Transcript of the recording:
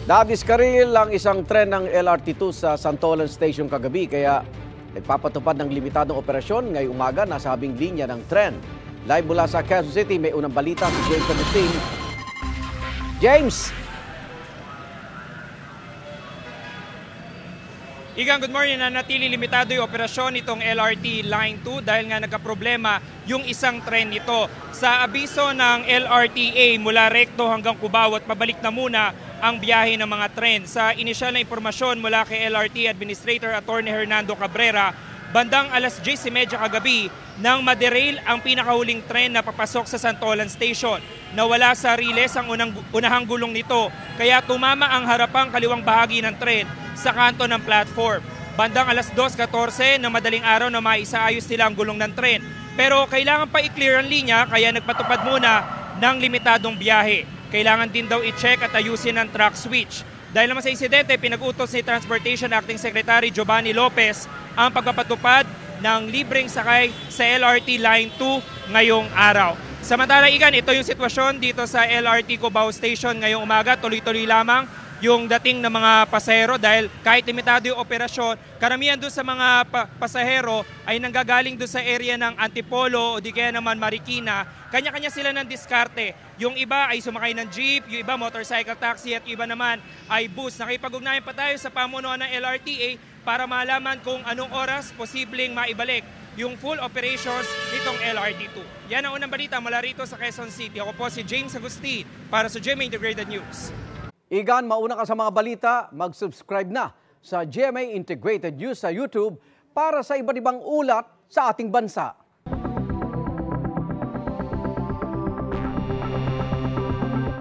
Nadiskaril ang isang tren ng LRT2 sa Santolan Station kagabi kaya nagpapatupad ng limitadong operasyon ngayong umaga nasa habing linya ng tren. Live mula sa Quezon City, may unang balita si James Agustin. James! Igang, good morning. Nanatili limitado yung operasyon itong LRT Line 2 dahil nga nagkaproblema yung isang tren nito. Sa abiso ng LRTA mula Recto hanggang Cubao at pabalik na muna ang biyahe ng mga tren. Sa inisyal na impormasyon mula kay LRT Administrator Attorney Hernando Cabrera, bandang alas 10:30 kagabi nang maderail ang pinakahuling tren na papasok sa Santolan Station. Nawala sa riles ang unahang gulong nito kaya tumama ang harapang kaliwang bahagi ng tren sa kanto ng platform. Bandang alas 2:14 ng madaling araw na maisaayos nila ang gulong ng tren. Pero kailangan pa i-clear ang linya kaya nagpatupad muna ng limitadong biyahe. Kailangan din daw i-check at ayusin ang track switch. Dahil naman sa insidente, pinag-utos ni Transportation Acting Secretary Giovanni Lopez ang pagpapatupad ng libreng sakay sa LRT Line 2 ngayong araw. Samantala, ito yung sitwasyon dito sa LRT Cubao Station ngayong umaga. Tuloy-tuloy lamang yung dating ng mga pasahero dahil kahit limitado yung operasyon, karamihan doon sa mga pasahero ay nanggagaling doon sa area ng Antipolo o di kaya naman Marikina. Kanya-kanya sila ng diskarte. Yung iba ay sumakay ng jeep, yung iba motorcycle taxi at yung iba naman ay bus. Nakipag-ugnayan pa tayo sa pamunuan ng LRTA para malaman kung anong oras posibleng maibalik yung full operations nitong LRT2. Yan ang unang balita mula rito sa Quezon City. Ako po si James Agustin para sa GMA Integrated News. Igan, mauna ka sa mga balita, mag-subscribe na sa GMA Integrated News sa YouTube para sa iba't ibang ulat sa ating bansa.